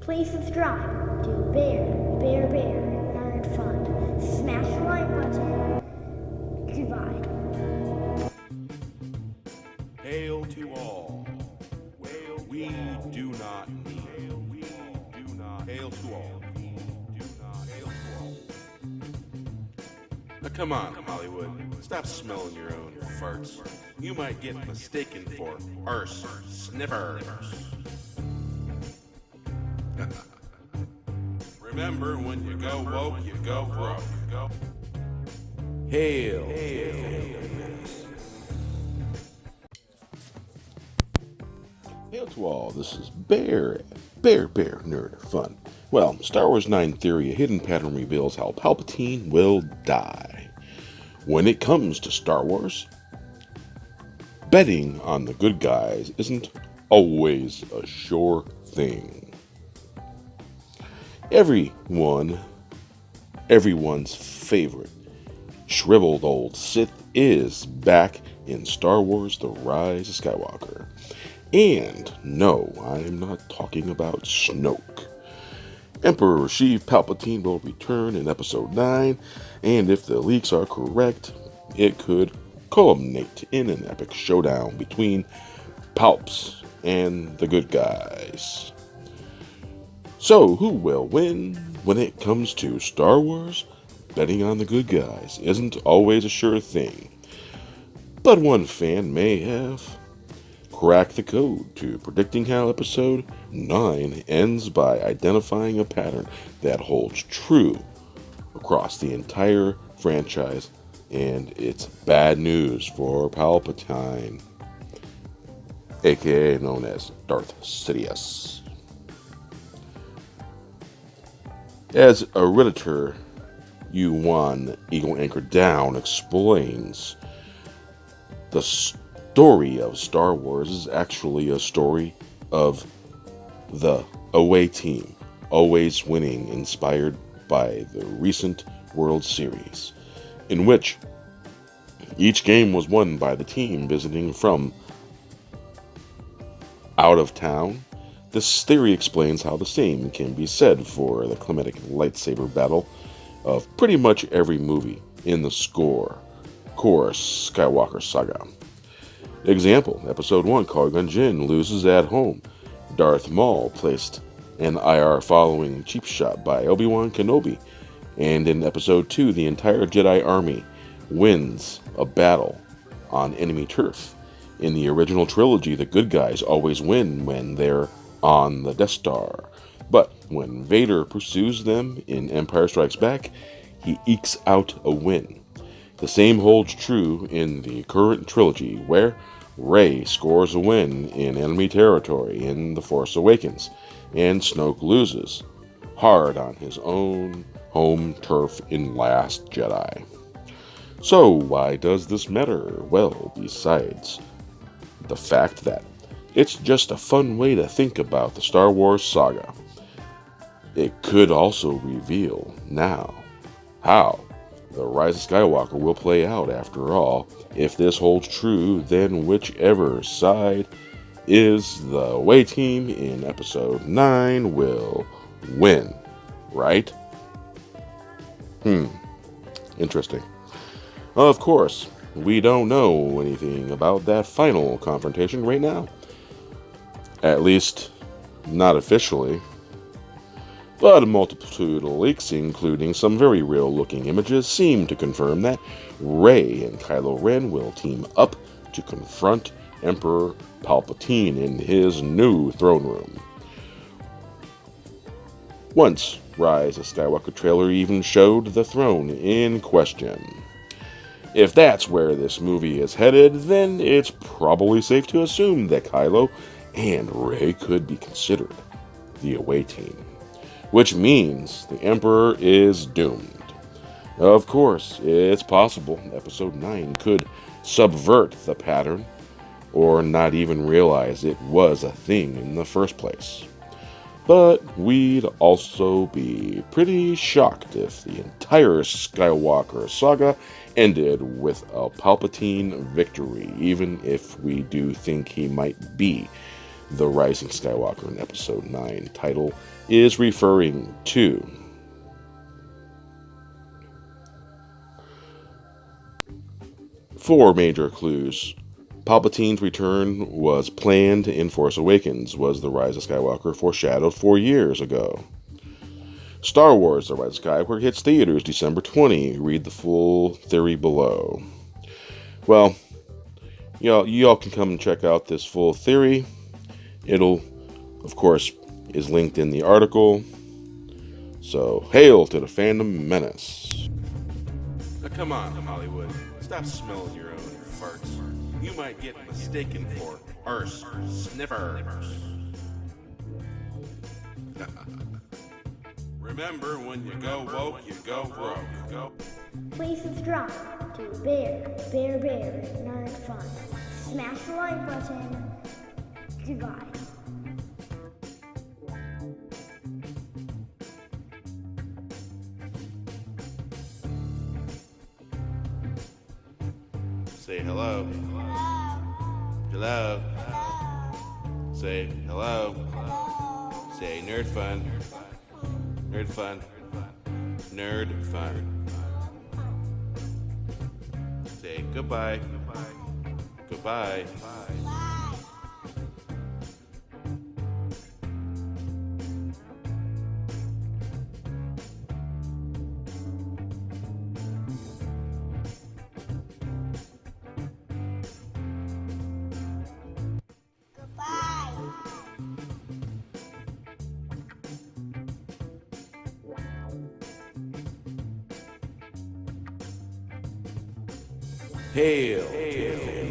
Please subscribe to Bear Nerd Fun. Smash the like button. Goodbye. Hail to all. We do not need. Hail to all. Now come on, Hollywood. Stop smelling your own farts. You might get mistaken for arse sniffers. Remember, when you go woke, you go broke. Hail. Hail to all, this is Bear Nerd Fun. Well, Star Wars 9 Theory, a hidden pattern reveals how Palpatine will die. When it comes to Star Wars, betting on the good guys isn't always a sure thing. Everyone's favorite shriveled old Sith is back in Star Wars The Rise of Skywalker. And no, I'm not talking about Snoke. Emperor Sheev Palpatine will return in Episode 9, and if the leaks are correct, it could culminate in an epic showdown between Palps and the good guys. So, who will win when it comes to Star Wars? Betting on the good guys isn't always a sure thing, but one fan may have cracked the code to predicting how Episode 9 ends by identifying a pattern that holds true across the entire franchise, and it's bad news for Palpatine, aka known as Darth Sidious. As a Redditor, U1 Eagle Anchor Down explains, the story of Star Wars is actually a story of the away team always winning, inspired by the recent World Series, in which each game was won by the team visiting from out of town. This theory explains how the same can be said for the climatic lightsaber battle of pretty much every movie in the core Skywalker saga. Example, Episode 1, Qui-Gon Jinn loses at home. Darth Maul placed an IR following cheap shot by Obi-Wan Kenobi. And in Episode 2, the entire Jedi army wins a battle on enemy turf. In the original trilogy, the good guys always win when they're on the Death Star. But when Vader pursues them in Empire Strikes Back, he ekes out a win. The same holds true in the current trilogy, where Rey scores a win in enemy territory in The Force Awakens, and Snoke loses hard on his own home turf in Last Jedi. So why does this matter? Well, besides the fact that it's just a fun way to think about the Star Wars saga, it could also reveal now how the Rise of Skywalker will play out. After all, if this holds true, then whichever side is the away team in Episode 9 will win, right? Interesting. Of course, we don't know anything about that final confrontation right now. At least, not officially. But a multitude of leaks, including some very real-looking images, seem to confirm that Rey and Kylo Ren will team up to confront Emperor Palpatine in his new throne room. Once, Rise of Skywalker trailer even showed the throne in question. If that's where this movie is headed, then it's probably safe to assume that Kylo and Rey could be considered the away team, which means the Emperor is doomed. Of course, it's possible Episode 9 could subvert the pattern, or not even realize it was a thing in the first place. But we'd also be pretty shocked if the entire Skywalker saga ended with a Palpatine victory, even if we do think he might be the Rising Skywalker in Episode 9 title is referring to. Four major clues. Palpatine's return was planned in Force Awakens. Was the Rise of Skywalker foreshadowed 4 years ago? Star Wars The Rise of Skywalker hits theaters December 20. Read the full theory below. Well, y'all can come and check out this full theory. It'll, of course, is linked in the article. So, hail to the Fandom Menace. Now come on, Hollywood. Stop smelling your own farts. You might get mistaken for arse sniffers. Remember, when you go woke, you go broke. Please subscribe to Bear Nerd Fun. Smash the like button. Goodbye. Say hello. Hello. Say hello. Say nerd fun. Nerd fun. Nerd fun. Say goodbye. Goodbye. Hail to the